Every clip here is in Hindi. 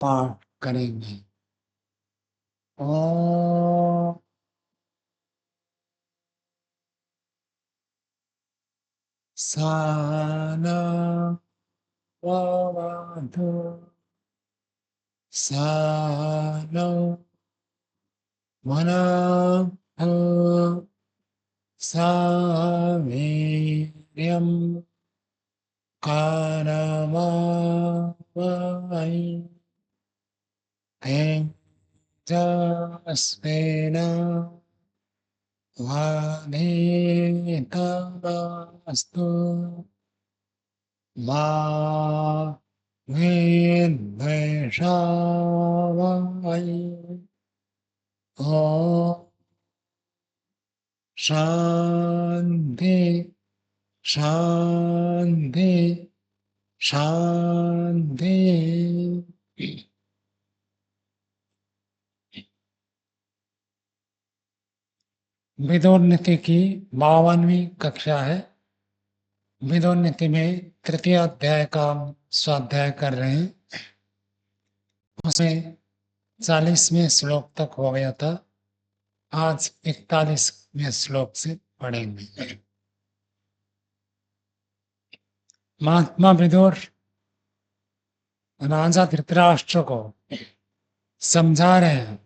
पाठ करेंगे। ओम सहना भवतु सहनौ भुनक्तु सह वीर्यं करवावहै तेजस्विना वधीतमस्तु मा विद्विषावहै। ॐ शान्ति शान्ति शान्ति। विदोन्नति की 52वीं कक्षा है। विदोन्नति में तृतीय अध्याय का हम स्वाध्याय कर रहे हैं। उसमें 40वें श्लोक तक हो गया था। आज 41वें श्लोक से पढ़ेंगे। महात्मा विदुर राजा धृतराष्ट्र को समझा रहे हैं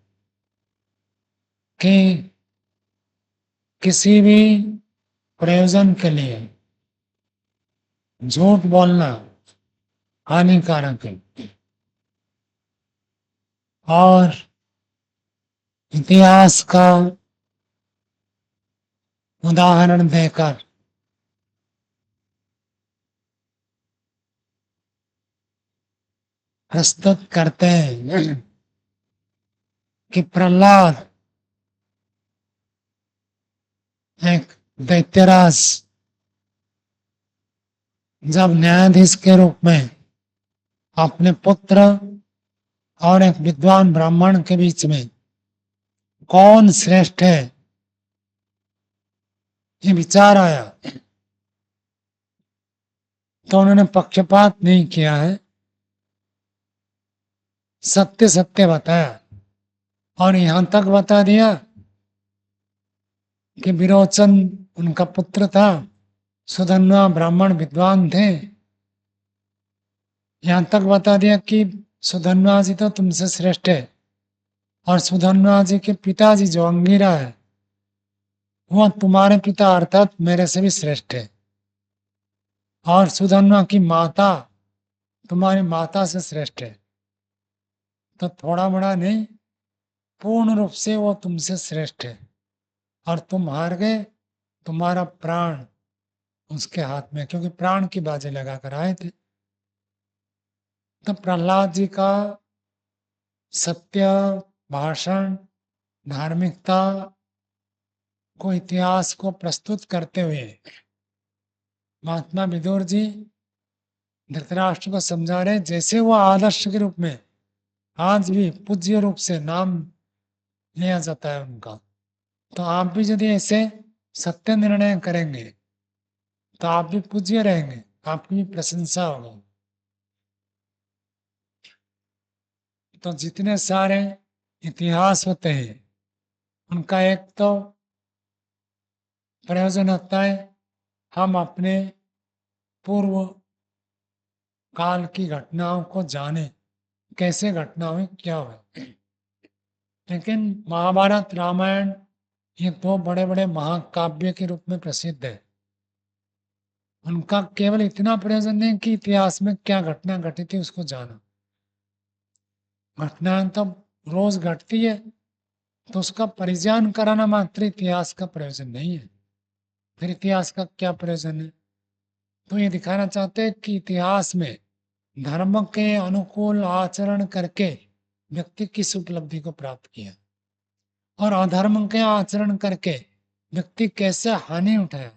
कि किसी भी प्रयोजन के लिए झूठ बोलना हानिकारक है और इतिहास का उदाहरण देकर प्रस्तुत करते हैं कि प्रहलाद एक दैत्यराज जब न्यायाधीश के रूप में अपने पुत्र और एक विद्वान ब्राह्मण के बीच में कौन श्रेष्ठ है ये विचार आया, तो उन्होंने पक्षपात नहीं किया है, सत्य सत्य बताया और यहां तक बता दिया कि विरोचन उनका पुत्र था, सुधन्वा ब्राह्मण विद्वान थे। यहां तक बता दिया कि सुधन्वा जी तो तुमसे श्रेष्ठ है और सुधन्वा जी के पिताजी जो अंगिरा है वो तुम्हारे पिता अर्थात मेरे से भी श्रेष्ठ है और सुधन्वा की माता तुम्हारी माता से श्रेष्ठ है। तो थोड़ा बड़ा नहीं, पूर्ण रूप से वो तुमसे श्रेष्ठ है और तुम हार गए। तुम्हारा प्राण उसके हाथ में, क्योंकि प्राण की बाजी लगाकर आए थे। तो प्रहलाद जी का सत्य भाषण, धार्मिकता को, इतिहास को प्रस्तुत करते हुए महात्मा विदुर जी धृतराष्ट्र को समझा रहे, जैसे वो आदर्श के रूप में आज भी पूज्य रूप से नाम लिया जाता है उनका, तो आप भी यदि ऐसे सत्य निर्णय करेंगे तो आप भी पूज्य रहेंगे, आपकी भी प्रशंसा होगी। तो जितने सारे इतिहास होते हैं उनका एक तो प्रयोजन होता है हम अपने पूर्व काल की घटनाओं को जाने, कैसे घटना हुई, क्या हुआ। लेकिन महाभारत रामायण ये दो बड़े बड़े महाकाव्य के रूप में प्रसिद्ध है। उनका केवल इतना प्रयोजन नहीं कि इतिहास में क्या घटना घटी थी उसको जाना, घटनाएं तो रोज घटती है, तो उसका परिज्ञान कराना मात्र इतिहास का प्रयोजन नहीं है। फिर इतिहास का क्या प्रयोजन है? तो ये दिखाना चाहते हैं कि इतिहास में धर्म के अनुकूल आचरण करके व्यक्ति किस उपलब्धि को प्राप्त किया और अधर्म के आचरण करके व्यक्ति कैसे हानि उठाया।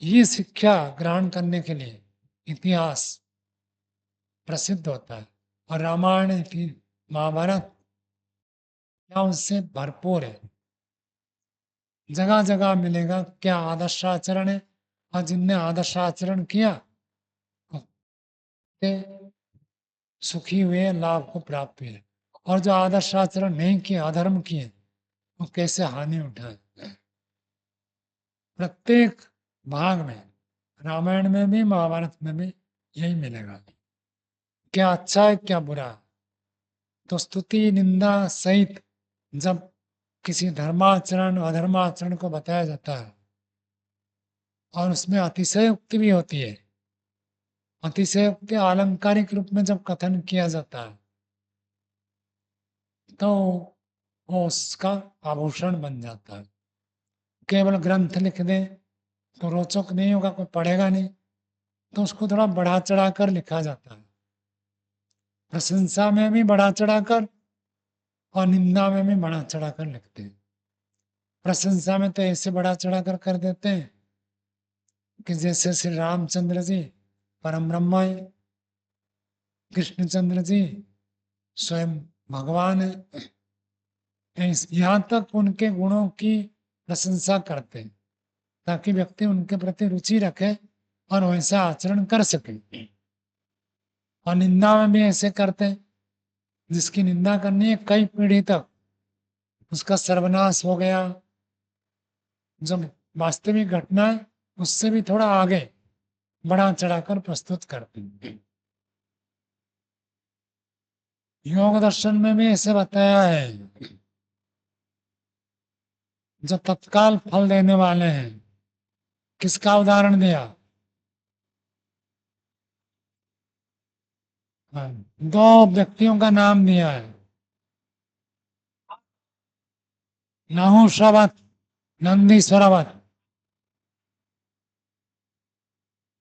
ये शिक्षा ग्रहण करने के लिए इतिहास प्रसिद्ध होता है और रामायण महाभारत क्या उससे भरपूर है। जगह जगह मिलेगा क्या आदर्श आचरण है और जिनने आदर्श आचरण किया सुखी हुए, लाभ को प्राप्त हुए। और जो आदर्श आचरण नहीं किए, अधर्म किए, वो कैसे हानि उठाए। प्रत्येक भाग में, रामायण में भी महाभारत में भी यही मिलेगा, क्या अच्छा है क्या बुरा। तो स्तुति निंदा सहित जब किसी धर्माचरण अधर्माचरण को बताया जाता है और उसमें अतिशयोक्ति भी होती है, अतिशयोक्ति आलंकारिक रूप में जब कथन किया जाता है तो वो उसका आभूषण बन जाता है। केवल ग्रंथ लिख दे तो रोचक नहीं होगा, कोई पढ़ेगा नहीं, तो उसको थोड़ा बढ़ा चढ़ा कर लिखा जाता है। प्रशंसा में भी बढ़ा चढ़ा कर और निंदा में भी बढ़ा चढ़ा कर लिखते हैं। प्रशंसा में तो ऐसे बढ़ा चढ़ा कर देते हैं कि जैसे श्री रामचंद्र जी परम ब्रह्म है, कृष्णचंद्र जी स्वयं भगवान है। यहाँ तक उनके गुणों की प्रशंसा करते हैं ताकि व्यक्ति उनके प्रति रुचि रखे और वैसा आचरण कर सके। और निंदा में भी ऐसे करते हैं, जिसकी निंदा करनी है कई पीढ़ी तक उसका सर्वनाश हो गया, जब वास्तविक घटना है उससे भी थोड़ा आगे बढ़ा चढ़ाकर प्रस्तुत करते हैं। योग दर्शन में भी ऐसे बताया है, जो तत्काल फल देने वाले हैं। किसका उदाहरण दिया? हाँ, दो व्यक्तियों का नाम दिया है, नहुषवत, नंदीश्वरवत।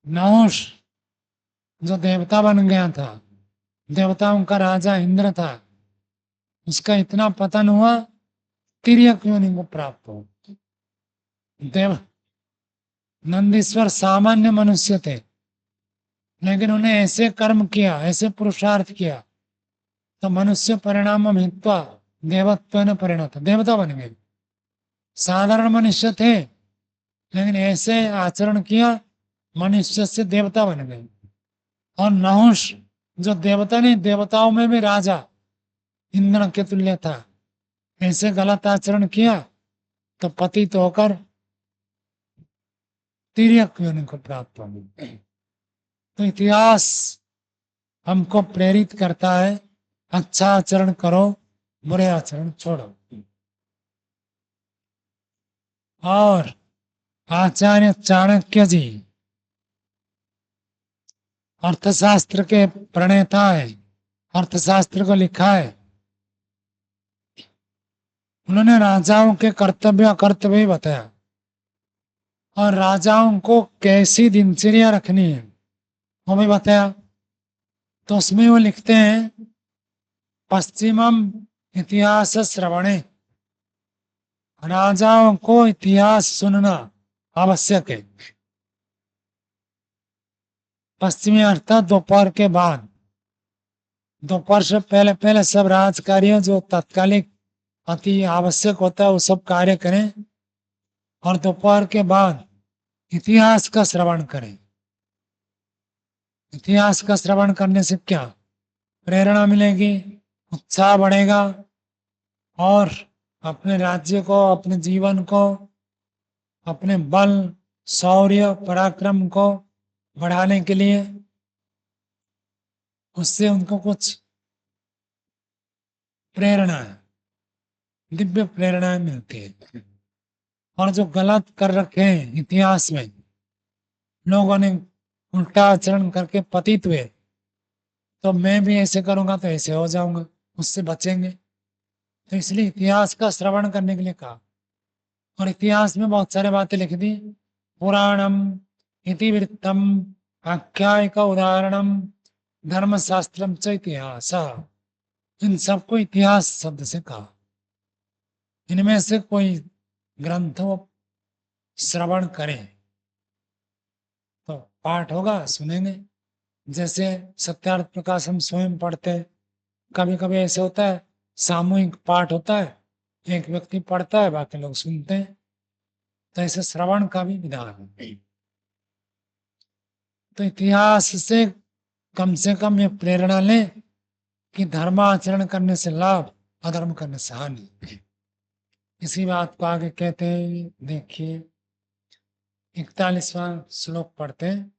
नहुष जो देवता बन गया था, देवताओं का राजा इंद्र था, उसका इतना पतन हुआ, तिर्यक योनि को प्राप्त हो। देव नंदीश्वर सामान्य मनुष्य थे, लेकिन उन्हें ऐसे कर्म किया, ऐसे पुरुषार्थ किया, तो मनुष्य परिणाम हित्वा देवत्व न परिणत, देवता बन गए। साधारण मनुष्य थे, लेकिन ऐसे आचरण किया, मनुष्य से देवता बन गए। और नहुष जो देवता नहीं, देवताओं में भी राजा इंद्र के तुल्य था, ऐसे गलत आचरण किया तो पतित होकर तिर्यक योनि को प्राप्त हो गए। तो इतिहास हमको प्रेरित करता है, अच्छा आचरण करो, बुरे आचरण छोड़ो। और आचार्य चाणक्य जी अर्थशास्त्र के प्रणेता है, अर्थशास्त्र को लिखा है। उन्होंने राजाओं के कर्तव्य अकर्तव्य भी बताया और राजाओं को कैसी दिनचर्या रखनी है वो भी बताया। तो उसमें वो लिखते हैं, पश्चिमम इतिहास श्रवणे, राजाओं को इतिहास सुनना आवश्यक है। पश्चिमी अर्थात दोपहर के बाद, दोपहर से पहले पहले सब राज कार्य जो तात्कालिक अति आवश्यक होता है वो सब कार्य करें, और दोपहर के बाद इतिहास का श्रवण करें। इतिहास का श्रवण करने से क्या प्रेरणा मिलेगी, उत्साह बढ़ेगा, और अपने राज्य को, अपने जीवन को, अपने बल शौर्य पराक्रम को बढ़ाने के लिए उससे उनको कुछ प्रेरणा है, दिव्य प्रेरणाएं मिलती है। और जो गलत कर रखे हैं इतिहास में, लोगों ने उल्टा आचरण करके पतित हुए, तो मैं भी ऐसे करूंगा तो ऐसे हो जाऊंगा, उससे बचेंगे। तो इसलिए इतिहास का श्रवण करने के लिए कहा। और इतिहास में बहुत सारे बातें लिख दी, पुराणम इतिवृत्तम आख्यायिक उदाहरणम धर्मशास्त्रम च इतिहास, इन सबको इतिहास शब्द से कहा। इनमें से कोई ग्रंथों श्रवण करें तो पाठ होगा, सुनेंगे। जैसे सत्यार्थ प्रकाश हम स्वयं पढ़ते हैं, कभी कभी ऐसे होता है सामूहिक पाठ होता है, एक व्यक्ति पढ़ता है बाकी लोग सुनते हैं, तो ऐसे श्रवण का भी विधान है। तो इतिहास से कम ये प्रेरणा लें कि धर्माचरण करने से लाभ, अधर्म करने से हानि। इसी बात को आगे कहते हैं, देखिए 41वां श्लोक पढ़ते हैं।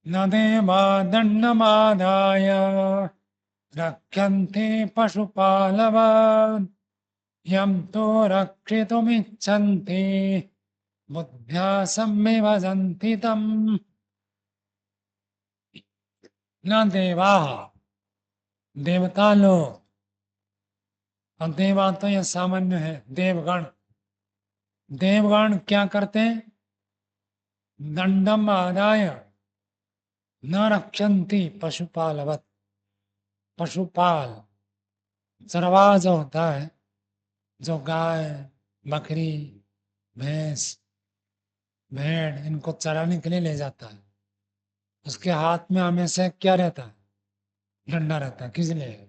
न देवा दंडमादाय रक्षन्ते पशुपालवान् यं तो रक्षितुमिच्छन्ति बुद्ध्या संविभजन्ति तम्। न देवा, देवता लोग, और देवा तो यह सामान्य है, देवगण, देवगण क्या करते हैं? दंडम आदाय न रक्षन्ति पशुपालवत, पशुपाल चरवाहा जो होता है, जो गाय, बकरी, भैंस, भेड़, इनको चराने के लिए ले जाता है, उसके हाथ में हमेशा क्या रहता है? डंडा रहता है। किस लिए?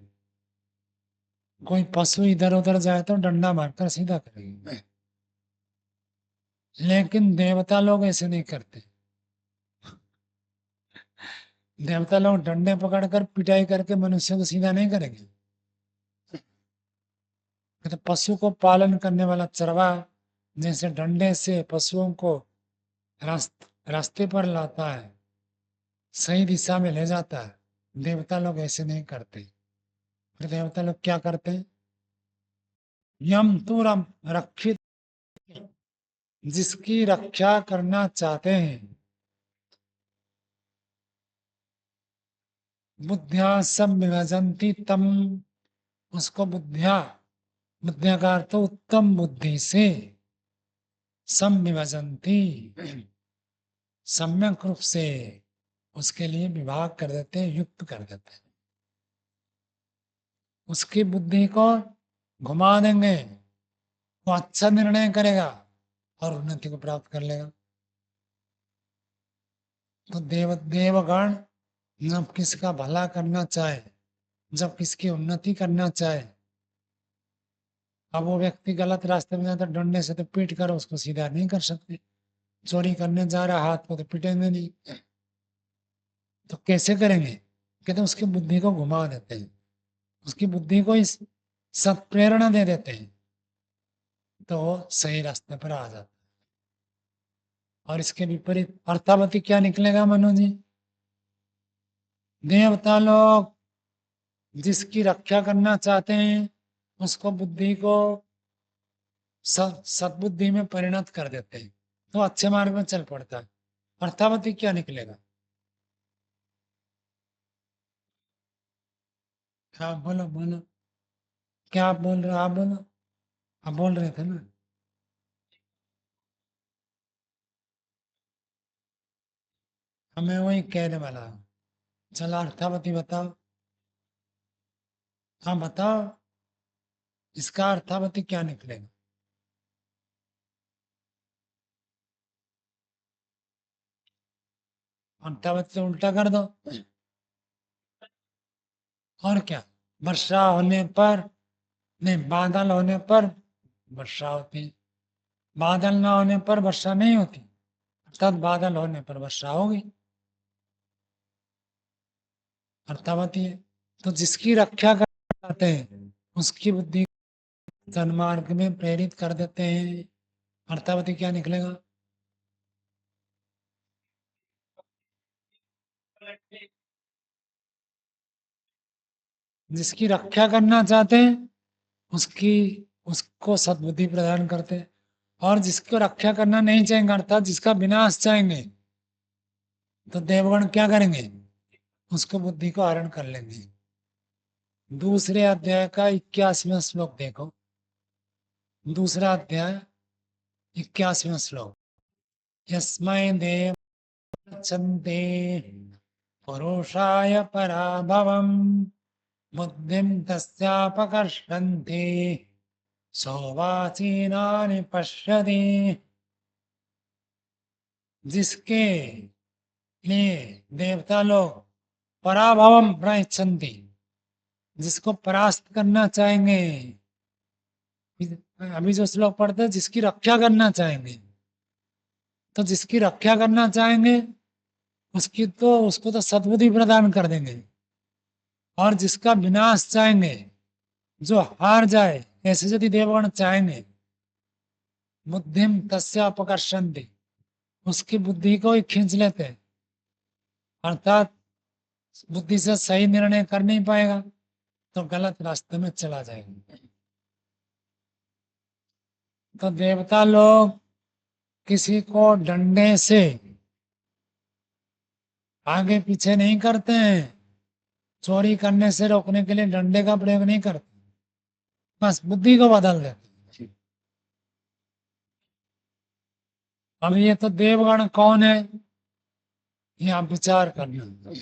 कोई पशु इधर उधर जाए तो डंडा मारकर सीधा करेंगे। लेकिन देवता लोग ऐसे नहीं करते। देवता लोग डंडे पकड़कर पिटाई करके मनुष्य को सीधा नहीं करेंगे। तो पशु को पालन करने वाला चरवाहा जैसे डंडे से पशुओं को रास्ते पर लाता है, सही दिशा में ले जाता है, देवता लोग ऐसे नहीं करते। फिर देवता लोग क्या करते हैं? यम तुरम रक्षित, जिसकी रक्षा करना चाहते हैं, बुद्धिया सब विभजंती तम, उसको बुद्धिया, बुद्धिया का अर्थ उत्तम बुद्धि से, सम विभजंती, सम्यक रूप से उसके लिए विभाग कर देते हैं, युक्त कर देते हैं। उसकी बुद्धि को घुमा देंगे, वो अच्छा निर्णय करेगा और उन्नति को प्राप्त कर लेगा। तो देवगण जब किसका भला करना चाहे, जब किसकी उन्नति करना चाहे, अब वो व्यक्ति गलत रास्ते में जाता, डंडे से तो पीट कर उसको सीधा नहीं कर सकते। चोरी करने जा रहा हाथ को तो पीटेंगे नहीं, तो कैसे करेंगे? कहते उसकी बुद्धि को घुमा देते हैं, उसकी बुद्धि को इस सत प्रेरणा दे देते हैं, तो वो सही रास्ते पर आ जाता है। और इसके विपरीत अर्थावती क्या निकलेगा मनु जी? देवता लोग जिसकी रक्षा करना चाहते हैं, उसको बुद्धि को सद्बुद्धि में परिणत कर देते हैं, तो अच्छे मार्ग में चल पड़ता है। अर्थावती क्या निकलेगा? हाँ बोलो बोलो, क्या आप बोल रहे हो? आप बोलो, आप बोल रहे थे ना। हमें वही कहने वाला हूँ। चलो अर्थावती बताओ। हाँ बताओ, इसका अर्थावती क्या निकलेगा? अर्थावती तो उल्टा कर दो। और क्या? वर्षा होने पर, नहीं, बादल होने पर वर्षा होती है, बादल ना होने पर वर्षा नहीं होती, अर्थात बादल होने पर वर्षा होगी, अर्थावती है। तो जिसकी रक्षा करना चाहते हैं, उसकी बुद्धि सन्मार्ग में प्रेरित कर देते हैं, अर्थावती क्या निकलेगा? जिसकी रक्षा करना चाहते हैं, उसकी उसको सद्बुद्धि प्रदान करते हैं, और जिसको रक्षा करना नहीं चाहेंगे, अर्थात जिसका विनाश चाहेंगे, तो देवगण क्या करेंगे? उसको बुद्धि को हरण कर लेंगे। दूसरे अध्याय का 81वां श्लोक देखो, दूसरा अध्याय 81वां श्लोक। यस्मै देव गच्छन्ति पुरुषाय पराभवम् बुद्धिं तस्यापकर्षन्ति सोवाचीनानि पश्यति। जिसके लिए देवता लोग पराभवम प्रयच्छन्ति, जिसको परास्त करना चाहेंगे, अभी जो श्लोक पढ़ते हैं, जिसकी रक्षा करना चाहेंगे, तो जिसकी रक्षा करना चाहेंगे उसको तो सद्बुद्धि प्रदान कर देंगे, और जिसका विनाश चाहेंगे, जो हार जाए, ऐसे यदि देवगण चाहेंगे, बुद्धिम तस्य अपकर्षन्ति, उसकी बुद्धि को ही खींच लेते हैं, अर्थात बुद्धि से सही निर्णय कर नहीं पाएगा तो गलत रास्ते में चला जाएगा। तो देवता लोग किसी को डंडे से आगे पीछे नहीं करते हैं, चोरी करने से रोकने के लिए डंडे का प्रयोग नहीं करते, बस बुद्धि को बदल देते। अब ये तो देवगण कौन है, ये आप विचार करना।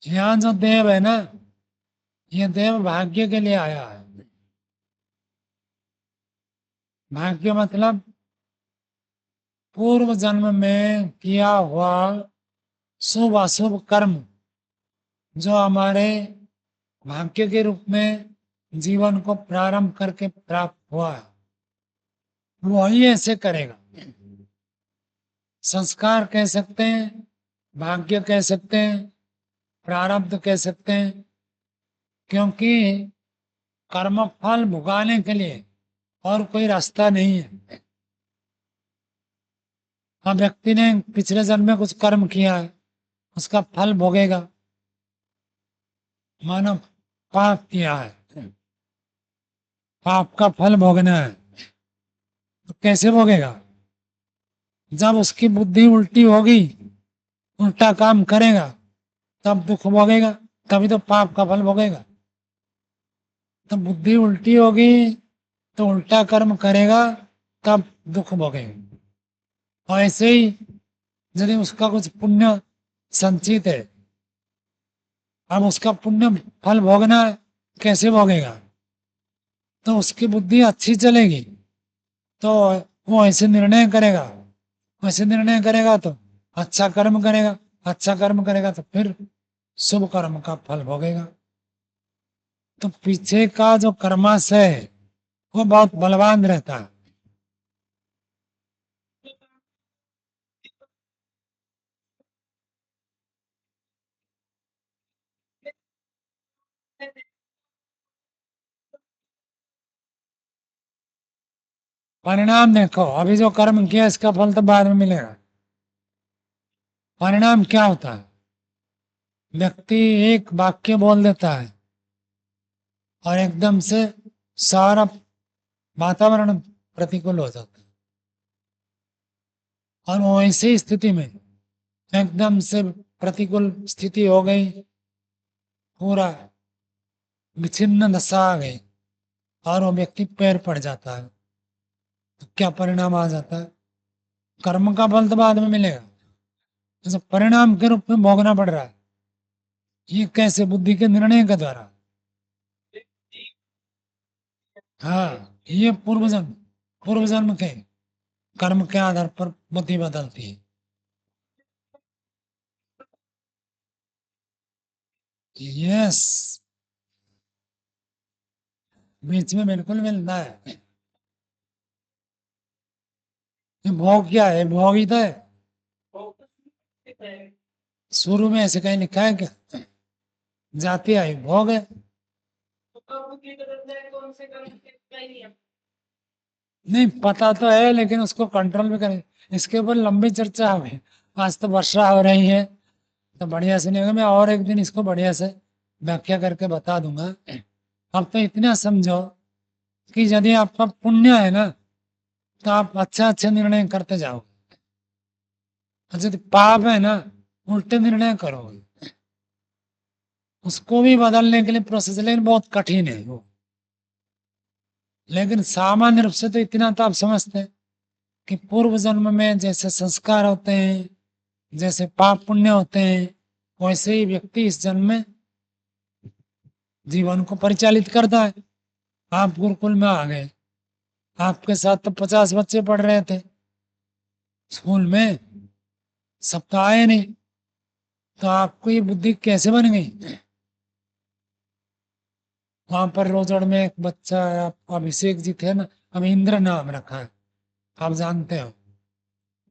यहाँ जो देव है ना, ये देव भाग्य के लिए आया है। भाग्य मतलब पूर्व जन्म में किया हुआ शुभ अशुभ कर्म, जो हमारे भाग्य के रूप में जीवन को प्रारंभ करके प्राप्त हुआ है, वही ऐसे करेगा। संस्कार कह सकते हैं, भाग्य कह सकते हैं, प्रारब्ध कह सकते हैं, क्योंकि कर्म फल भुगाने के लिए और कोई रास्ता नहीं है। अब व्यक्ति ने पिछले जन्म में कुछ कर्म किया है, उसका फल भोगेगा। मानो पाप किया है, पाप का फल भोगना है, तो कैसे भोगेगा? जब उसकी बुद्धि उल्टी होगी, उल्टा काम करेगा, तब दुख भोगेगा, तभी तो पाप का फल भोगेगा। तो बुद्धि उल्टी होगी तो उल्टा कर्म करेगा, तब दुख भोगेगा। और ऐसे ही यदि उसका कुछ पुण्य संचित है, अब उसका पुण्य फल भोगना है, कैसे भोगेगा? तो उसकी बुद्धि अच्छी चलेगी तो वो ऐसे निर्णय करेगा, वैसे निर्णय करेगा तो अच्छा कर्म करेगा, अच्छा कर्म करेगा तो फिर शुभ कर्म का फल भोगेगा। तो पीछे का जो कर्माशय है वो बहुत बलवान रहता है। परिणाम देखो, अभी जो कर्म किया इसका फल तो बाद में मिलेगा। परिणाम क्या होता है? व्यक्ति एक वाक्य बोल देता है और एकदम से सारा वातावरण प्रतिकूल हो जाता है, और वो ऐसी स्थिति में एकदम से प्रतिकूल स्थिति हो गई, पूरा विच्छिन्न दशा आ गई, और वो व्यक्ति पैर पड़ जाता है, तो क्या परिणाम आ जाता है? कर्म का फल तो बाद में मिलेगा, जैसे परिणाम के रूप में भोगना पड़ रहा है। ये कैसे? बुद्धि के निर्णय के द्वारा। हाँ, ये पूर्व जन्म के कर्म के आधार पर बुद्धि बदलती है। यस, बीच में बिल्कुल मिलता है। ये भोग क्या है? भोग ही तो है। शुरू में ऐसे कहीं लिखा है क्या? जाति आई भोग है। नहीं, पता तो है लेकिन उसको कंट्रोल भी करें, इसके ऊपर लंबी चर्चा हुई। आज तो वर्षा हो रही है तो बढ़िया से नहीं होगा, मैं और एक दिन इसको बढ़िया से व्याख्या करके बता दूंगा। अब तो इतना समझो कि यदि आपका पुण्य है ना, तो आप अच्छा अच्छे निर्णय करते जाओगे, और यदि पाप है ना, उल्टे निर्णय करोगे। उसको भी बदलने के लिए प्रोसेस, लेकिन बहुत कठिन है वो। लेकिन सामान्य रूप से तो इतना तो आप समझते हैं कि पूर्व जन्म में जैसे संस्कार होते हैं, जैसे पाप पुण्य होते हैं, वैसे ही व्यक्ति इस जन्म में जीवन को परिचालित करता है। आप गुरुकुल में आ गए, आपके साथ तो 50 बच्चे पढ़ रहे थे स्कूल में, सब तो आए नहीं, तो आपको ये बुद्धि कैसे बन गई? वहां पर रोजड़ में एक बच्चा है, अभिषेक जी थे ना, अभिंद्र नाम रखा है, आप जानते हो।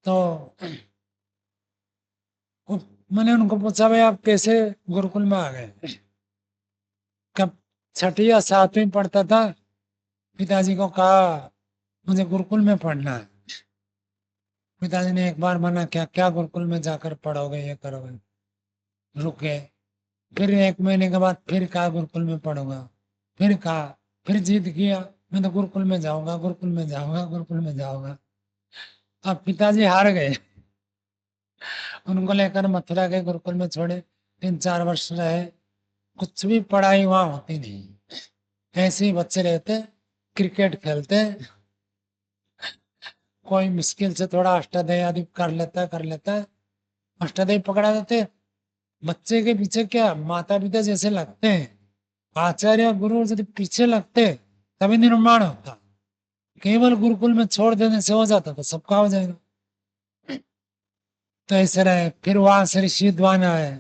तो मैंने उनको पूछा, भाई आप कैसे गुरुकुल में आ गए? कब छठी या सातवीं पढ़ता था, पिताजी को कहा मुझे गुरुकुल में पढ़ना है। पिताजी ने एक बार मना किया, क्या गुरुकुल में जाकर पढ़ोगे, ये करोगे। रुके। फिर 1 महीने के बाद फिर कहा गुरुकुल में पढ़ूंगा। फिर कहा, फिर जिद किया, मैं तो गुरुकुल में जाऊंगा, गुरुकुल में जाऊंगा, गुरुकुल में जाऊंगा। अब पिताजी हार गए। उनको लेकर मथुरा के गुरुकुल में छोड़े, 3-4 वर्ष रहे। कुछ भी पढ़ाई वहां होती नहीं, ऐसे ही बच्चे रहते, क्रिकेट खेलते। कोई मुश्किल से थोड़ा अष्टाध्यायी आदि कर लेता है, अष्टाध्यायी पकड़ा देते। बच्चे के पीछे क्या माता पिता जैसे लगते हैं, आचार्य गुरु यदि पीछे लगते तभी निर्माण होता। केवल गुरुकुल में छोड़ देने से हो जाता, तो सबका हो जाएगा। तो ऐसे रहे, फिर वहां से ऋषि द्वान आए,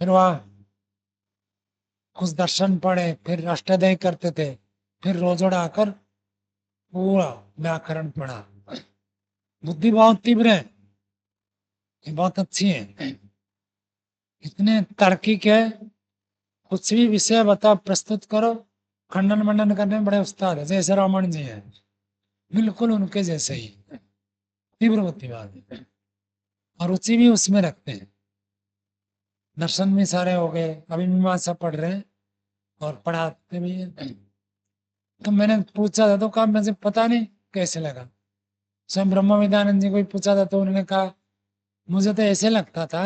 फिर वहां कुछ दर्शन पढ़े, फिर अष्टाध्यायी करते थे, फिर रोजोड़ा आकर पूरा व्याकरण पढ़ा। बुद्धि बहुत तीव्र है, ये बहुत अच्छी है, इतने तार्किक है। कुछ भी विषय बता प्रस्तुत करो, खंडन मंडन करने में बड़े उस्ताद है, जैसे रावण जी है, बिल्कुल उनके जैसे ही तीव्र बुद्धिवाद है, और रुचि भी उसमें रखते हैं। दर्शन भी सारे हो गए, अभी मीमांसा पढ़ रहे हैं और पढ़ाते भी हैं। तो मैंने पूछा था तो कहा मुझे पता नहीं कैसे लगा। स्वयं ब्रह्म विद्यानंद जी को भी पूछा था तो उन्होंने कहा मुझे तो ऐसे लगता था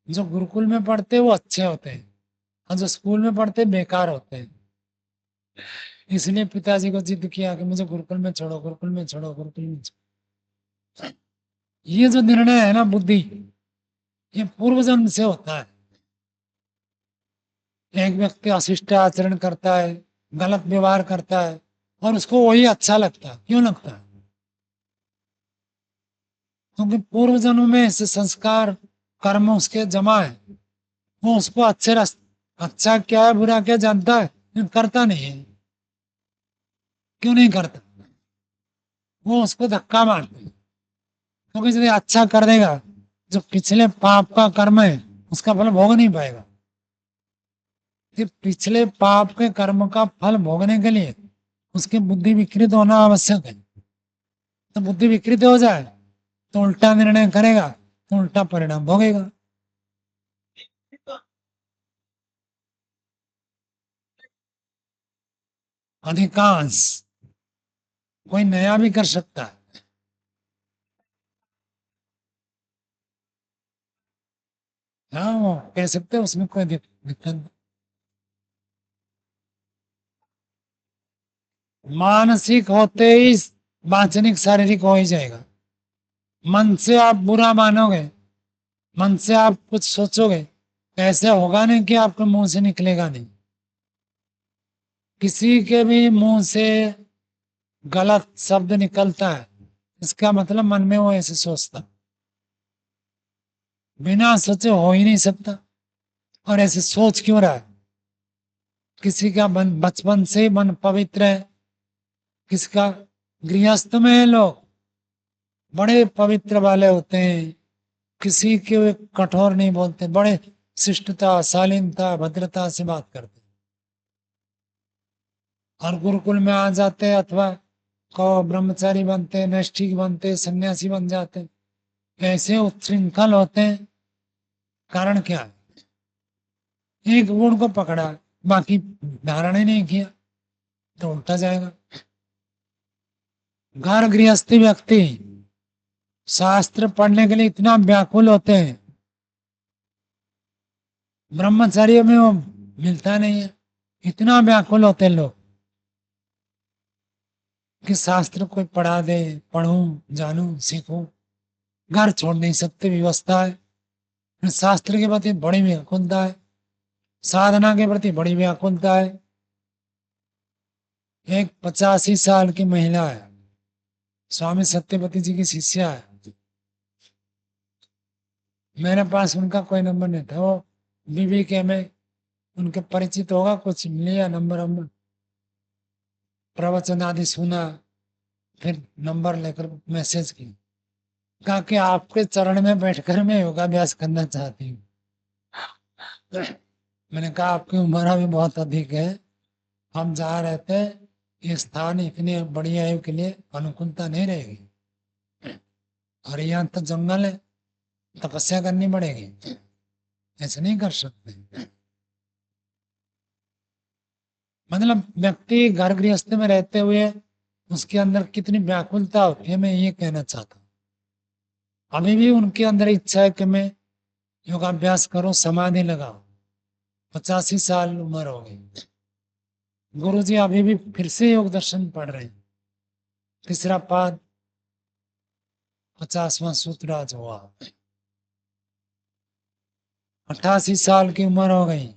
जो गुरुकुल में पढ़ते वो अच्छे होते हैं और जो स्कूल में पढ़ते बेकार होते हैं। इसलिए पिताजी को जिद किया कि मुझे गुरुकुल में छोड़ो, गुरुकुल में छोड़ो, गुरुकुल में छोड़ो। ये जो निर्णय है ना बुद्धि, ये पूर्व जन्म से होता है। एक व्यक्ति अशिष्ट आचरण करता है, गलत व्यवहार करता है, और उसको वही अच्छा लगता है। क्यों लगता है? क्योंकि पूर्व जन्म में ऐसे संस्कार कर्म उसके जमा है। वो उसको अच्छे रास्ते, अच्छा क्या है बुरा क्या जानता है, लेकिन करता नहीं है। क्यों नहीं करता? वो उसको धक्का मारते हैं। क्योंकि यदि अच्छा कर देगा, जो पिछले पाप का कर्म है उसका फल भोग नहीं पाएगा। कि पिछले पाप के कर्म का फल भोगने के लिए उसकी बुद्धि विकृत होना आवश्यक है। तो बुद्धि विकृत हो जाए तो उल्टा निर्णय करेगा, तो उल्टा परिणाम भोगेगा। अधिकांश, कोई नया भी कर सकता है। हाँ वो कह सकते हैं, उसमें कोई दिक्कत नहीं। मानसिक होते ही वाचनिक शारीरिक हो ही जाएगा। मन से आप बुरा मानोगे, मन से आप कुछ सोचोगे, ऐसे होगा नहीं कि आपके मुंह से निकलेगा नहीं। किसी के भी मुंह से गलत शब्द निकलता है, इसका मतलब मन में वो ऐसे सोचता, बिना सोचे हो ही नहीं सकता। और ऐसे सोच क्यों रहा है? किसी का मन बचपन से ही मन पवित्र है, किसका गृहस्थ में है, लोग बड़े पवित्र वाले होते हैं, किसी के वे कठोर नहीं बोलते, बड़े शिष्टता शालीनता भद्रता से बात करते। और गुरुकुल में आ जाते अथवा को ब्रह्मचारी बनते, नैष्ठिक बनते, सन्यासी बन जाते, ऐसे उच्छृंखल होते हैं। कारण क्या है? एक गुण को पकड़ा, बाकी धारण ही नहीं किया, तो उल्टा जाएगा। घर गृहस्थी व्यक्ति शास्त्र पढ़ने के लिए इतना व्याकुल होते हैं, ब्रह्मचर्य में वो मिलता नहीं है। इतना व्याकुल होते हैं लोग कि शास्त्र कोई पढ़ा दे, पढ़ूं, जानूं, सीखूं, घर छोड़ नहीं सकते, व्यवस्था है। फिर शास्त्र के प्रति बड़ी व्याकुलता है, साधना के प्रति बड़ी व्याकुलता है। एक 85 साल की महिला है, स्वामी सत्यपति जी की शिष्या है। मेरे पास उनका कोई नंबर नहीं था, वो बीबी के में उनके परिचित होगा, कुछ लिया नंबर, हम प्रवचन आदि सुना, फिर नंबर लेकर मैसेज की, कहा कि आपके चरण में बैठकर मैं योगाभ्यास करना चाहती हूँ। मैंने कहा आपकी उम्र अभी बहुत अधिक है, हम जहाँ रहते हैं ये स्थान इतनी बड़ी आयु के लिए अनुकूलता नहीं रहेगी, और यहाँ तो जंगल है, तपस्या करनी पड़ेगी, ऐसे नहीं कर सकते। मतलब व्यक्ति घर गृहस्थ में रहते हुए उसके अंदर कितनी व्याकुलता होती है, मैं ये कहना चाहता हूँ। अभी भी उनके अंदर इच्छा है कि मैं योगाभ्यास करो, समाधि लगाओ। 85 साल उम्र हो गई, गुरु जी अभी भी फिर से योग दर्शन पढ़ रहे हैं। तीसरा पाद 50वां सूत्र आज हुआ। 88 साल की उम्र हो गई,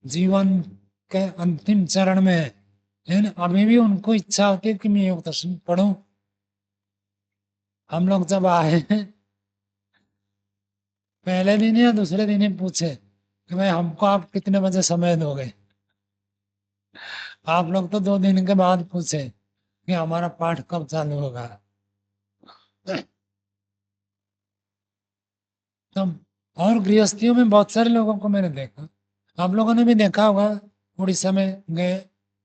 जीवन के अंतिम चरण में है, लेकिन अभी भी उनको इच्छा होती है कि मैं योग दर्शन पढ़ूं। हम लोग जब आए पहले दिन या दूसरे दिन ही पूछे कि भाई हमको आप कितने बजे समय दोगे। आप लोग तो 2 दिन के बाद पूछे कि हमारा पाठ कब चालू होगा। तो और गृहस्थियों में बहुत सारे लोगों को मैंने देखा, आप लोगों ने भी देखा होगा, उड़ीसा में गए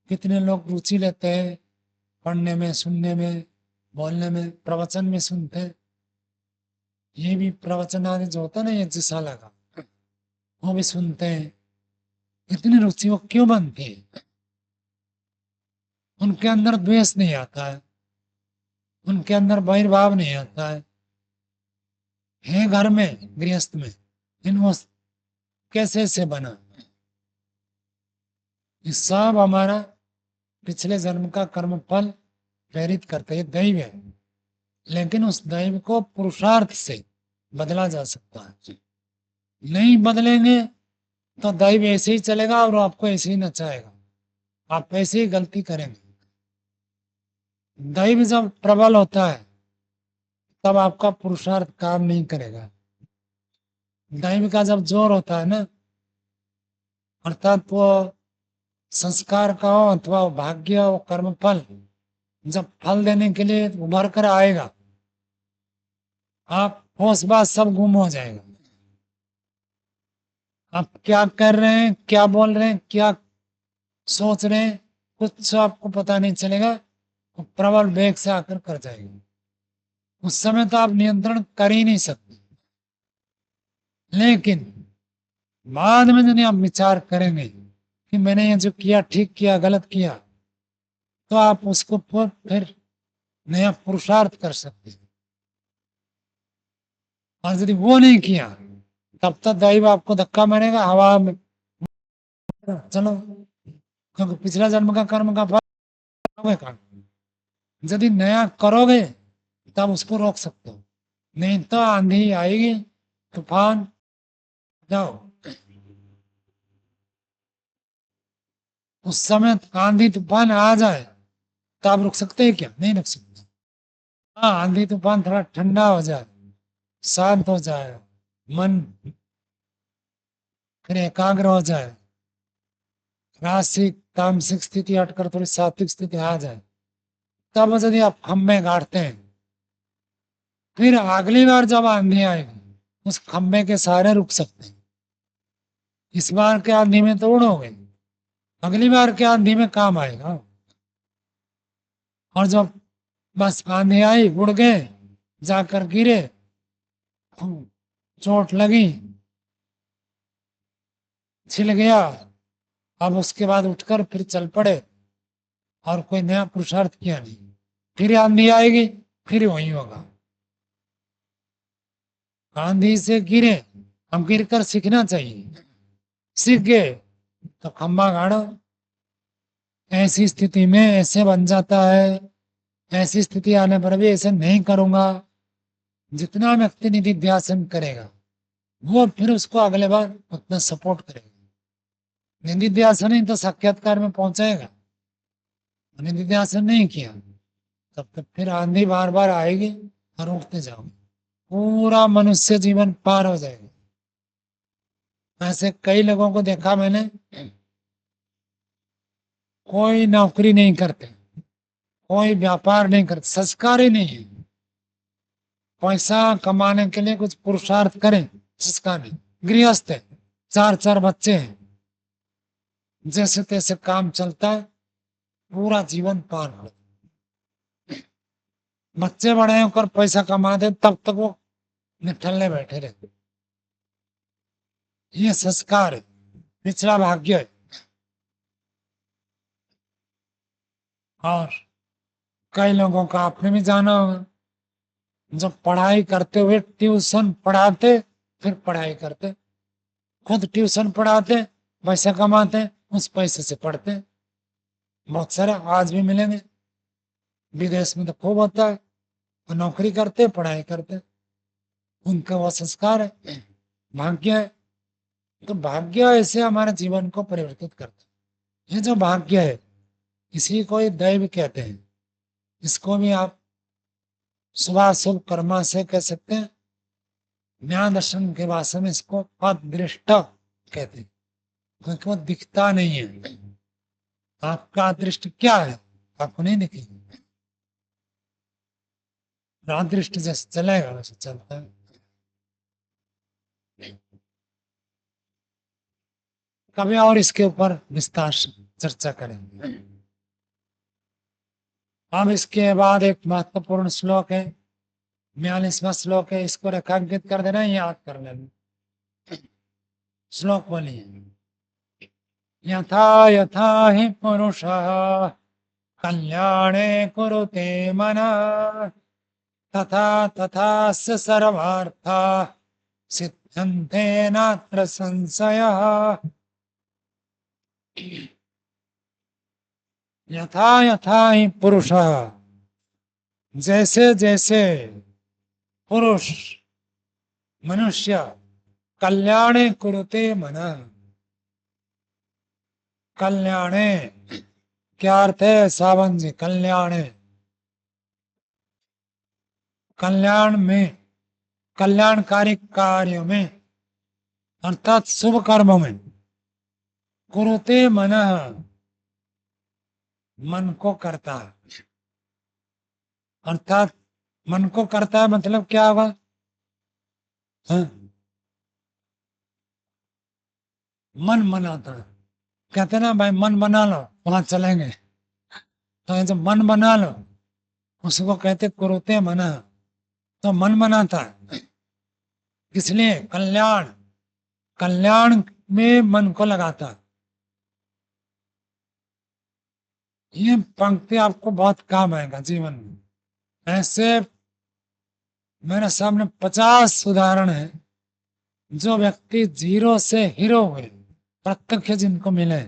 कितने लोग रुचि लेते हैं पढ़ने में, सुनने में, बोलने में, प्रवचन में सुनते हैं। ये भी प्रवचन आदि जो होता है ना यज्ञशाला का, वो भी सुनते हैं। इतनी रुचि वो क्यों बनती है? उनके अंदर द्वेष नहीं आता है, उनके अंदर बहिर्भाव नहीं आता है घर में गृहस्थ में, इन वो कैसे से बना। ये सब हमारा पिछले जन्म का कर्म फल प्रेरित करते हैं, दैव है। लेकिन उस दैव को पुरुषार्थ से बदला जा सकता है। नहीं बदलेंगे तो दैव ऐसे ही चलेगा और आपको ऐसे ही नचाएगा, आप ऐसे ही गलती करेंगे। दैव जब प्रबल होता है तब आपका पुरुषार्थ काम नहीं करेगा। दैव का जब जोर होता है ना, अर्थात वो संस्कार का हो अथवा भाग्य हो, कर्म फल जब फल देने के लिए उभर कर आएगा, आप होश बात सब गुम हो जाएगा। आप क्या कर रहे हैं, क्या बोल रहे हैं, क्या सोच रहे हैं, कुछ आपको पता नहीं चलेगा, वो प्रबल वेग से आकर कर जाएगा। उस समय तो आप नियंत्रण कर ही नहीं सकते। लेकिन बाद में जब आप विचार करेंगे कि मैंने ये जो किया ठीक किया गलत किया, तो आप उसको फिर नया पुरुषार्थ कर सकते हैं। और यदि वो नहीं किया तब तक दैव आपको धक्का मारेगा हवा में, चलो, क्योंकि पिछला जन्म का कर्म का फल होगा। यदि नया करोगे तब उसको रोक सकते हो, नहीं तो आंधी आएगी, तूफान, जाओ। उस समय आंधी तूफान आ जाए तो आप रुक सकते हैं क्या? नहीं रुक सकते। हाँ, आंधी तूफान थोड़ा ठंडा हो जाए, शांत हो जाए, मन फिर एकाग्र हो जाए, रासिक तामसिक स्थिति हटकर थोड़ी सात्विक स्थिति आ जाए, तब यदि आप खम्भे गाड़ते हैं, फिर अगली बार जब आंधी आएगी उस खम्भे के सहारे रुक सकते हैं। इस बार के आंधी में तो उड़ोगे, अगली बार के आंधी में काम आएगा। और जब बस आंधी आई, उड़ गए, जाकर गिरे, चोट लगी, छिल गया, अब उसके बाद उठकर फिर चल पड़े और कोई नया पुरुषार्थ किया नहीं, फिर आंधी आएगी, फिर वही होगा। आंधी से गिरे, हम गिर कर सीखना चाहिए, सीख गए तो खम्बा गाड़ो। ऐसी स्थिति में ऐसे बन जाता है, ऐसी स्थिति आने पर भी ऐसे नहीं करूंगा। जितना व्यक्ति निधिध्यासन करेगा वो फिर उसको अगले बार उतना सपोर्ट करेगा। निधिध्यासन ही तो साक्षात्कार में पहुंचाएगा। निधिध्यासन नहीं किया तब तक फिर आंधी बार बार आएगी और उठते जाओगे, पूरा मनुष्य जीवन पार हो जाएगा। ऐसे कई लोगों को देखा मैंने, कोई नौकरी नहीं करते, कोई व्यापार नहीं करते, संस्कार ही नहीं है। पैसा कमाने के लिए कुछ पुरुषार्थ करें, संस्कार नहीं। गृहस्थ है, चार चार बच्चे हैं, जैसे तैसे काम चलता है, पूरा जीवन पार हो। बच्चे बड़े होकर पैसा कमाते तब तक वो निठल्ले बैठे रहते। ये संस्कार है, पिछड़ा भाग्य है। और कई लोगों का आपने भी जाना होगा, जब पढ़ाई करते हुए ट्यूशन पढ़ाते, फिर पढ़ाई करते, खुद ट्यूशन पढ़ाते, पैसा कमाते, उस पैसे से पढ़ते। बहुत सारे आज भी मिलेंगे, विदेश में तो खूब होता है, वो नौकरी करते पढ़ाई करते, उनका वो संस्कार है, भाग्य है। तो भाग्य ऐसे हमारे जीवन को परिवर्तित करता है। ये जो भाग्य है, इसी को ही दैव कहते हैं। इसको भी आप शुभाशुभ कर्मा से कह सकते हैं। ज्ञान दर्शन के भाषा में इसको अदृष्ट कहते हैं, क्योंकि वो दिखता नहीं है। आपका अदृष्ट क्या है, आपको नहीं दिखेगा। अदृष्ट जैसे चलेगा वैसे चलता है। कभी और इसके ऊपर विस्तार से चर्चा करेंगे। अब इसके बाद एक महत्वपूर्ण श्लोक है, 42वां श्लोक है, इसको रेखांकित कर देना, याद कर लेना। श्लोक बोलिए। यथा यथा हि पुरुषः कल्याणे कुरुते मनः तथा तथा स सर्वार्था सिद्ध्यन्ते नात्र संशयः। यथा यथा हि पुरुषः, जैसे जैसे पुरुष मनुष्य कल्याणे कुरुते मनः, कल्याणे क्या अर्थ है सावन जी? कल्याणे, कल्याण में, कल्याणकारी कार्य में, अर्थात शुभ कर्मों में, कुरुते मनः, मन को करता है। अर्थात मन को करता है मतलब क्या होगा? हाँ? मन बनाता है। कहते ना भाई मन बना लो वहां चलेंगे, तो जब मन बना लो उसको कहते कुरुते मना। तो मन बनाता है, इसलिए कल्याण, कल्याण में मन को लगाता है। ये पंक्ति आपको बहुत काम आएगा जीवन में। ऐसे मेरे सामने 50 उदाहरण है, जो व्यक्ति जीरो से हीरो हुए, प्रत्यक्ष जिनको मिले।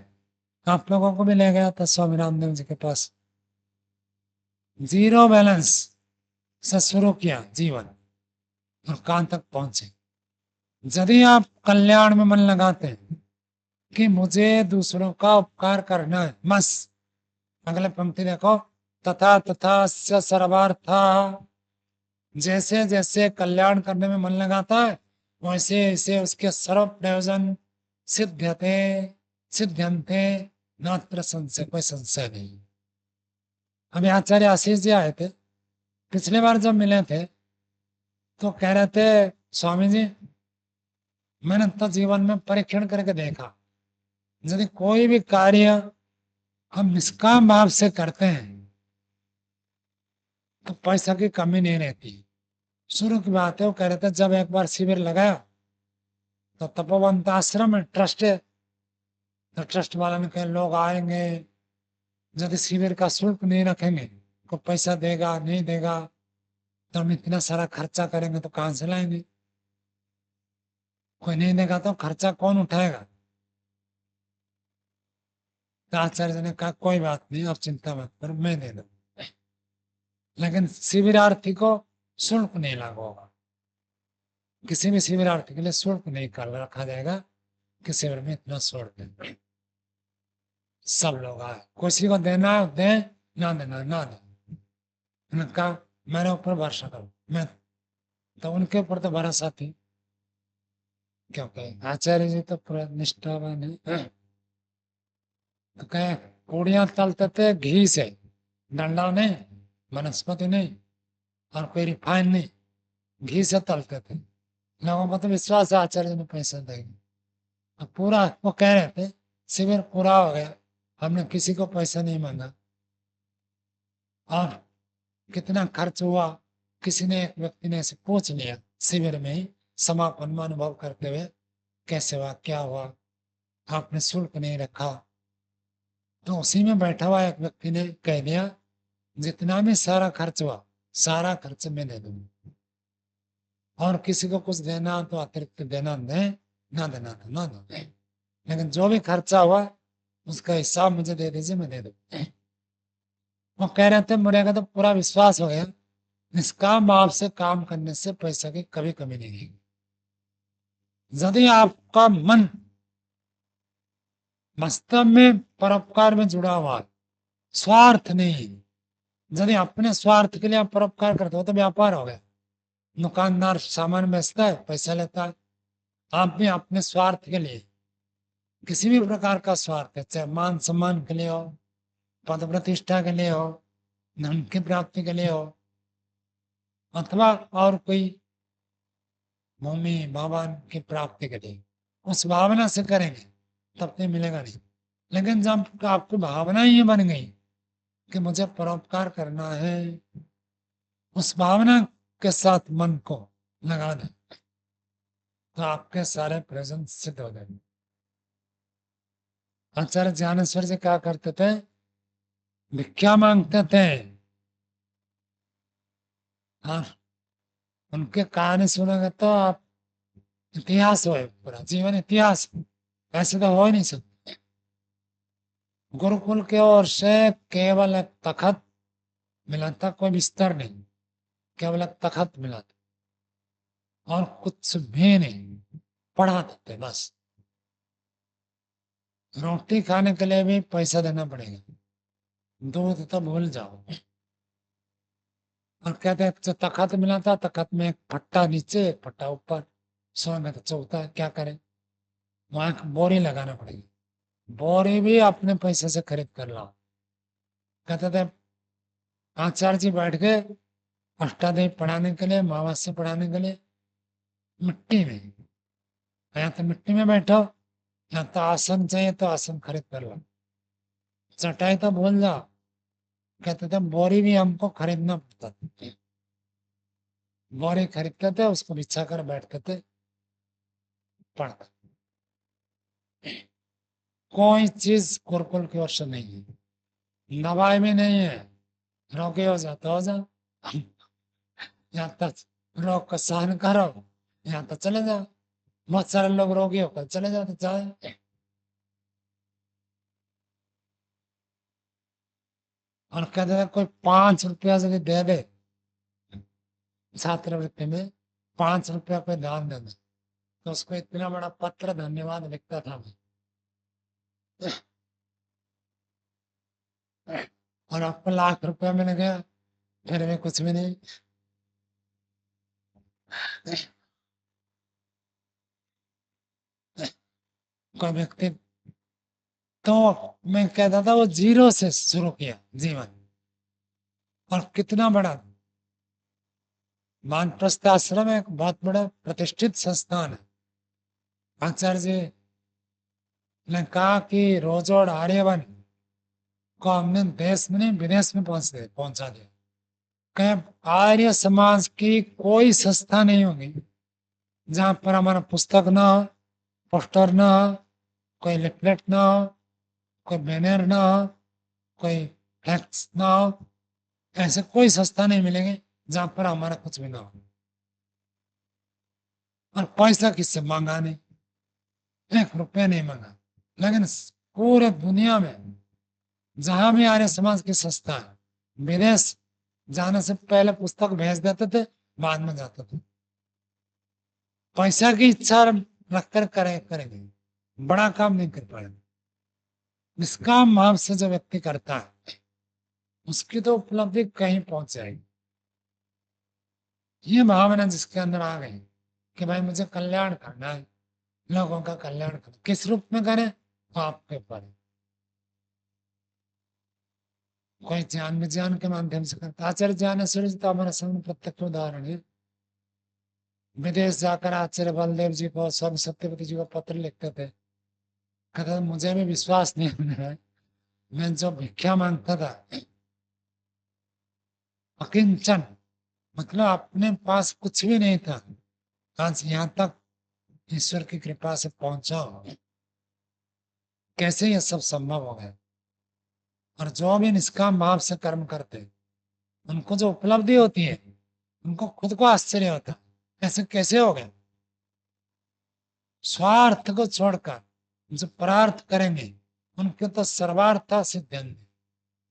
आप लोगों को भी ले गया था स्वामी रामदेव जी के पास, जीरो बैलेंस से शुरू किया जीवन और कहां तक पहुंचे। यदि आप कल्याण में मन लगाते हैं कि मुझे दूसरों का उपकार करना है, बस अगले पंक्ति देखो, तथा तथा स सर्वार्था, जैसे जैसे कल्याण करने में मन लगाता है वैसे ऐसे उसके सर्व प्रयोजन सिद्ध्यते, सिद्ध्यंते नात्र संशय, कोई संशय नहीं। अभी आचार्य आशीष जी आए थे पिछले बार जब मिले थे, तो कह रहे थे स्वामी जी मैंने तो जीवन में परीक्षण करके देखा, यदि कोई भी कार्य हम निष्काम भाव से करते हैं तो पैसा की कमी नहीं रहती। शुरू की बात है, वो कह रहे थे जब एक बार शिविर लगाया तो तपोवंत आश्रम में ट्रस्ट है, तो ट्रस्ट वाले ने कहा लोग आएंगे, यदि शिविर का शुल्क नहीं रखेंगे, को पैसा देगा नहीं देगा, तो हम इतना सारा खर्चा करेंगे तो कहां से लाएंगे? कोई नहीं देगा तो खर्चा कौन उठाएगा? तो आचार्य जी ने कहा कोई बात नहीं, आप चिंता मत करो, मैं दे दूं, लेकिन शिविरार्थी को शुल्क नहीं लागू होगा। किसी भी शिविरार्थी के लिए शुल्क नहीं कर रखा जाएगा कि शिविर में इतना शुल्क है। सब लोग आए, किसी को देना है दे, ना देना ना दे। उन्होंने कहा मेरे ऊपर भरोसा करो, मैं, तो उनके ऊपर तो भरोसा थी, क्योंकि आचार्य जी तो पूरा निष्ठावान है। तो कहे पूड़ियां तलते थे घी से, डंडा नहीं, वनस्पति नहीं, और कोई रिफाइन नहीं, घी से तलते थे। लोगों को तो विश्वास है आचार्य ने पैसा देंगे। अब पूरा वो कह रहे थे शिविर पूरा हो गया, हमने किसी को पैसा नहीं मांगा। और कितना खर्च हुआ, किसी ने, एक व्यक्ति ने ऐसे पूछ लिया शिविर में ही समापन में अनुभव करते हुए, कैसे हुआ, क्या हुआ, आपने शुल्क नहीं रखा। तो उसी में बैठा हुआ एक व्यक्ति ने कह दिया, जितना भी सारा खर्च हुआ सारा खर्च मैं दे दूंगा, और किसी को कुछ देना तो अतिरिक्त देना दे, ना देना तो ना दो, लेकिन जो भी खर्चा हुआ उसका हिसाब मुझे दे दीजिए, मैं दे दूँ। वो कह रहे थे मुझे का तो पूरा विश्वास हो गया, निष्काम भाव से काम करने से पैसा की कभी कमी नहीं है। यदि आपका मन वास्तव में परोपकार में जुड़ा हुआ है, स्वार्थ नहीं, यदि अपने स्वार्थ के लिए आप परोपकार करते हो तो व्यापार हो गया। दुकानदार सामान बेचता है, पैसा लेता है, आप भी अपने स्वार्थ के लिए, किसी भी प्रकार का स्वार्थ है, चाहे मान सम्मान के लिए हो, पद प्रतिष्ठा के लिए हो, धन की प्राप्ति के लिए हो, अथवा और कोई भूमि भवन की प्राप्ति के लिए, उस भावना से करेंगे तब तो मिलेगा नहीं। लेकिन जब आपकी भावना ही बन गई कि मुझे परोपकार करना है, उस भावना के साथ मन को लगा दें तो आपके सारे प्रयोजन सिद्ध हो जाएंगे। आचार्य ज्ञानेश्वर जी क्या करते थे, भिक्षा मांगते थे। हाँ, उनके कहानी सुनोगे तो आप इतिहास हो, पूरा जीवन इतिहास, ऐसे तो हो ही नहीं सकता। गुरुकुल की ओर से केवल एक तखत मिला था, कोई बिस्तर नहीं, केवल एक तखत मिला था, और कुछ भी नहीं, पढ़ाते थे बस। रोटी खाने के लिए भी पैसा देना पड़ेगा, दूध तो भूल जाओ। और कहते हैं जो तखत मिला था, तखत में एक फट्टा नीचे एक फट्टा ऊपर, सोने तो चौथा क्या करें, वहां एक बोरी लगाना पड़ेगी, बोरी भी अपने पैसे से खरीद कर लाओ। कहते थे आचार्य जी बैठ गए अष्टाध्यायी पढ़ाने के लिए, महावास्य पढ़ाने के लिए मिट्टी में, या तो मिट्टी में बैठो, या तो आसन चाहिए तो आसन खरीद कर लो, चटाई तो भूल जाओ। कहते थे बोरी भी हमको खरीदना पड़ता था, बोरी खरीदते थे, उसको बिछा कर बैठते थे, पढ़ते। कोई चीज गुरुकुल की ओर से नहीं है, दवाई भी नहीं है, रोगी हो जाता हो जाओ, या तो रोग का सहन करो, या तो चले जाओ। बहुत सारे लोग रोगी होकर चले जाते चाहे। और कहते थे कोई 5 रुपया यदि दे दे छात्रवृत्ति में, 5 रुपया कोई दान दे दे, तो उसको इतना बड़ा पत्र धन्यवाद लिखता था मैं। और आपको लाख रुपया मिल गया, फिर भी कुछ भी नहीं। कोई व्यक्ति, तो मैं कहता था वो जीरो से शुरू किया जीवन, और कितना बड़ा वानप्रस्थ आश्रम एक बहुत बड़ा प्रतिष्ठित संस्थान है। आचार्य जी ने कहा कि रोजोड़ आर्यवन को हमने देश में नहीं विदेश में पहुंचा दिया। कहीं आर्य समाज की कोई संस्था नहीं होगी जहां पर हमारा पुस्तक ना हो, पोस्टर ना हो, कोई लिफलेट ना हो, कोई बैनर ना हो, कोई फ्लैक्स ना हो, ऐसे कोई संस्था नहीं मिलेंगे जहां पर हमारा कुछ भी ना हो। और पैसा किससे मांगा नहीं, 1 रुपया नहीं मांगा। लेकिन पूरे दुनिया में जहां भी आर्य समाज की संस्था है, विदेश जाने से पहले पुस्तक भेज देते थे, बाद में जाते थे। पैसा की इच्छा रखकर करेंगे, बड़ा काम नहीं कर पाएंगे। निष्काम भाव से जो व्यक्ति करता है उसकी तो उपलब्धि कहीं पहुंच जाएगी। ये भावना जिसके अंदर आ गई कि भाई मुझे कल्याण करना है, लोगों का कल्याण करना, किस रूप में करें तो आपके ऊपर है। कोई ज्ञान विज्ञान के माध्यम से करता है। आचार्य ज्ञानेश्वरी जी तो हमारे सामने प्रत्यक्ष उदाहरण है। विदेश जाकर आचार्य बलदेव जी को स्वामी सत्यवती जी को पत्र लिखते थे, कहते थे, मुझे भी विश्वास नहीं होने रहा है, मैं जो भिक्षा मांगता था, अकिंचन, मतलब अपने पास कुछ भी नहीं था, आज यहाँ तक ईश्वर की कृपा से पहुंचा हूं। कैसे ये सब संभव हो गया? और जो भी निष्काम भाव से कर्म करते हैं, उनको जो उपलब्धि होती है, उनको खुद को आश्चर्य होता है, ऐसे कैसे हो गया? स्वार्थ को छोड़कर जो परार्थ करेंगे, उनके तो सर्वार्थ सिद्ध,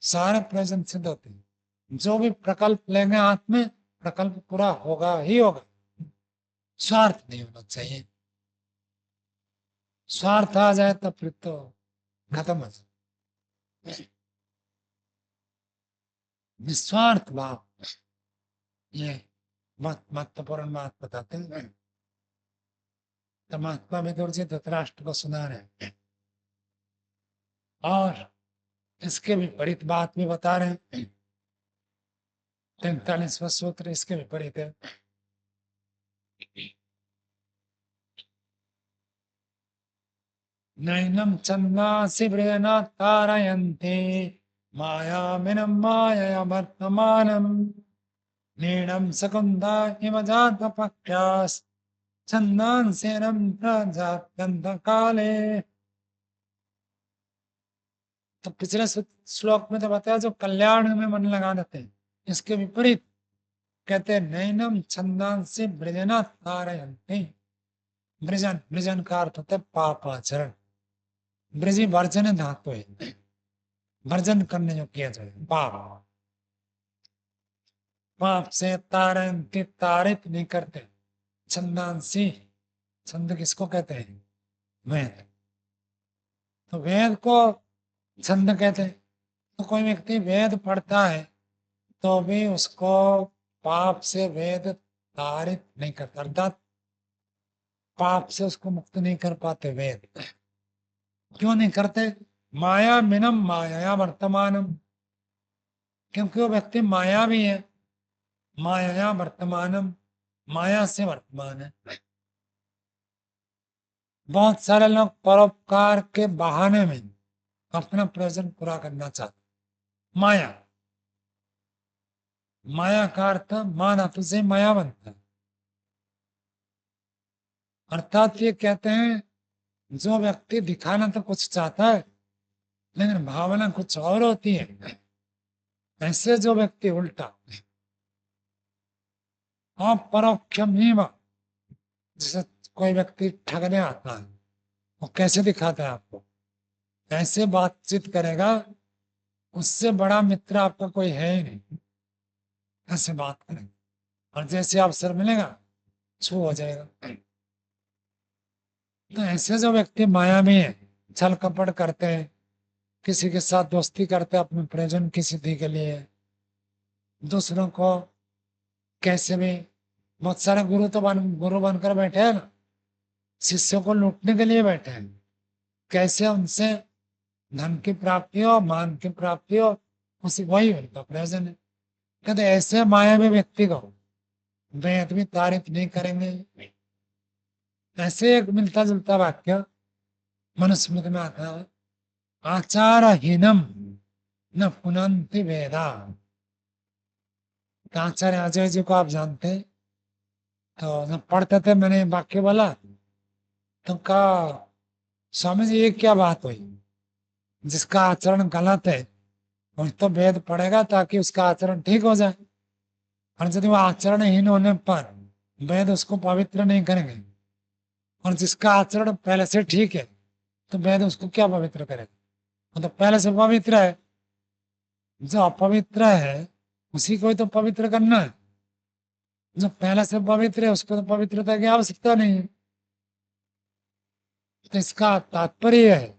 सारे प्रयोजन सिद्ध होते हैं। जो भी प्रकल्प लेंगे हाथ में, प्रकल्प पूरा होगा ही होगा। स्वार्थ नहीं होना चाहिए। स्वार्थ आ जाए तो फिर तो खत्म हो जाए। निस्वार्थ भाव, ये बहुत महत्वपूर्ण बात बताते हैं। तो महात्मा विदुर जी धृतराष्ट्र को सुना रहे, और इसके विपरीत बात भी बता रहे हैं। 43वां सूत्र इसके विपरीत है। नैनम छन्दांसि वृजना तारयन्ते मायामिनं मायया वर्तमानम् नीडं सकुन्दा इव जातपक्षास् छन्दांसेनं प्रजात्यन्तकाले। तो पिछले श्लोक में तो बताया जो कल्याण में मन लगा देते हैं, इसके विपरीत कहते हैं नैनम छंदांसि वृजना तारयन्ते। वृजन, वृजन का अर्थ होता है पापाचरण। वृजी वर्जन धातु है, वर्जन करने जो किया जाए, पाप, पाप से तारयन्ति, तारित नहीं करते। छंदांसी, छंद किसको कहते हैं? वेद। तो वेद को छंद कहते हैं। तो कोई व्यक्ति वेद पढ़ता है तो भी उसको पाप से वेद तारित नहीं करता, अर्थात पाप से उसको मुक्त नहीं कर पाते वेद। क्यों नहीं करते? माया मिनम माया वर्तमानम, क्योंकि वो व्यक्ति माया भी है। माया वर्तमानम, माया से वर्तमान है। बहुत सारे लोग परोपकार के बहाने में अपना प्रयोजन पूरा करना चाहते। माया, माया का अर्थ मान धातु से माया बनता है। अर्थात ये कहते हैं जो व्यक्ति दिखाना तो कुछ चाहता है लेकिन भावना कुछ और होती है, ऐसे जो व्यक्ति उल्टा अपरोक्षमेव, जैसे कोई व्यक्ति ठगने आता है, वो कैसे दिखाता है आपको? ऐसे बातचीत करेगा, उससे बड़ा मित्र आपका कोई है ही नहीं, ऐसे बात करेगा, और जैसे अवसर मिलेगा छू हो जाएगा। तो ऐसे जो व्यक्ति माया में है, छल कपट करते हैं, किसी के साथ दोस्ती करते हैं अपने प्रयोजन की सिद्धि के लिए, दूसरों को कैसे भी, बहुत सारे गुरु तो गुरु बनकर बैठे हैं ना, शिष्यों को लूटने के लिए बैठे हैं, कैसे उनसे धन की प्राप्ति हो, मान की प्राप्ति हो, उसी वही उनका प्रयोजन है। कहते ऐसे मायावी व्यक्ति को वेद भी तारीफ नहीं करेंगे। ऐसे एक मिलता जुलता वाक्य मनुस्मृति में आता है, आचारहीनम न पुनंति वेदा। आचार्य अजय जी को आप जानते हैं, तो जब पढ़ते थे मैंने वाक्य बोला तो कहा, स्वामी जी ये क्या बात हुई? जिसका आचरण गलत है वही तो वेद पढ़ेगा ताकि उसका आचरण ठीक हो जाए, और यदि वो आचरणहीन होने पर वेद उसको पवित्र नहीं करेंगे, और जिसका आचरण पहले से ठीक है तो वेद उसको क्या पवित्र करेगा? मतलब पहले से पवित्र है, जो अपवित्र है उसी को ही तो पवित्र करना है। जो पहले से पवित्र है उसको तो पवित्रता की आवश्यकता नहीं है। तो इसका तात्पर्य है,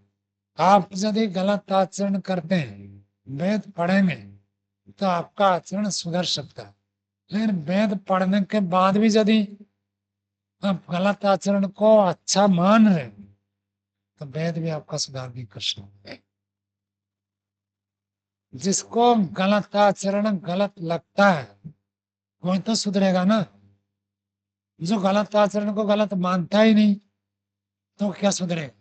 आप यदि गलत आचरण करते हैं, वेद पढ़ेंगे तो आपका आचरण सुधर सकता है, लेकिन वेद पढ़ने के बाद भी यदि आप गलत आचरण को अच्छा मान रहे तो वेद भी आपका सुधार नहीं कर सकते। जिसको गलत आचरण गलत लगता है वही तो सुधरेगा ना। जो गलत आचरण को गलत मानता ही नहीं तो क्या सुधरेगा।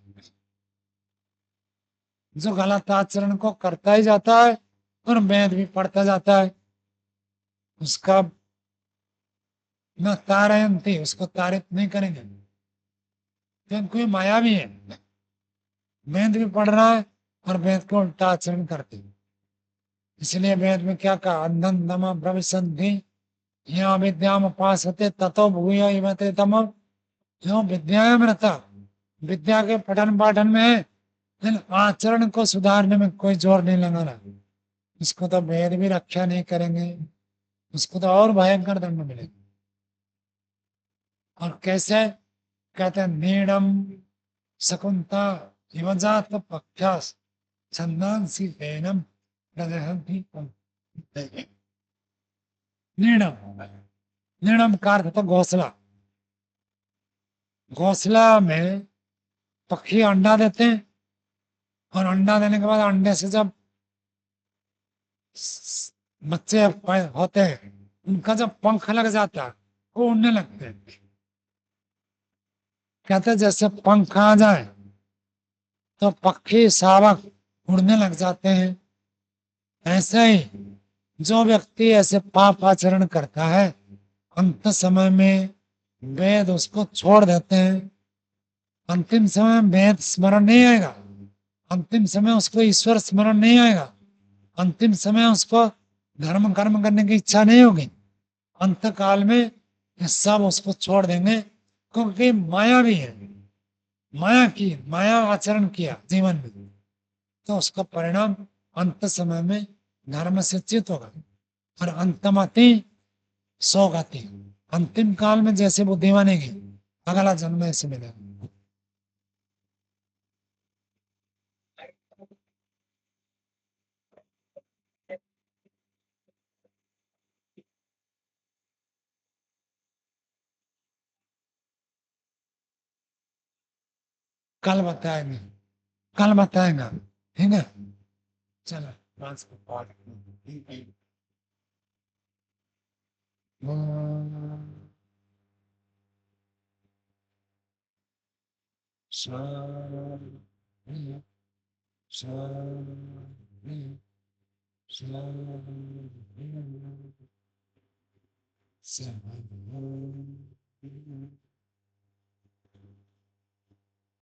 जो गलत आचरण को करता ही जाता है और वेद भी पढ़ता जाता है, उसका न तारयंती, उसको तारित नहीं करेंगे, क्योंकि माया भी है। वेद भी पढ़ रहा है और वेद को उल्टा आचरण करते हैं। इसलिए वेद में क्या कहा, अंधन दम ब्रविसंधि यहाँ विद्याम उपासते ततो भूय इमते तम। जो विद्या में रहता, विद्या के पठन पाठन में है, लेकिन आचरण को सुधारने में कोई जोर नहीं लगाना, उसको तो वेद भी रक्षा नहीं करेंगे, उसको तो और भयंकर दंड मिलेगा। और कैसे, कहते हैं नीडम शकुंता युवजात पक्षास छंदांसी तेनम प्रदहन्ति नीडम। नीडम का अर्थ था घोंसला। घोंसला में पक्षी अंडा देते हैं और अंडा देने के बाद अंडे से जब बच्चे होते हैं उनका जब पंख लग जाता है वो उड़ने लगते हैं। कहते हैं जैसे पंख आ जाए तो पक्षी शावक उड़ने लग जाते हैं। ऐसे ही जो व्यक्ति ऐसे पाप आचरण करता है अंत समय में वेद उसको छोड़ देते हैं। अंतिम समय में वेद स्मरण नहीं आएगा, अंतिम समय उसको ईश्वर स्मरण नहीं आएगा, अंतिम समय उसको धर्म कर्म करने की इच्छा नहीं होगी। अंत काल में ये सब उसको छोड़ देंगे, क्योंकि माया भी है, माया की माया आचरण किया जीवन में, तो उसका परिणाम अंत समय में धर्म से च्युत होगा और अंतमति सौगति, अंतिम काल में जैसे बुद्धि बनेगी अगला जन्म ऐसे मिलेगा। कल बताएंगे, कल बताएंगा, ठीक है। चलो आज को पाठ शांति शांति शांति शांति।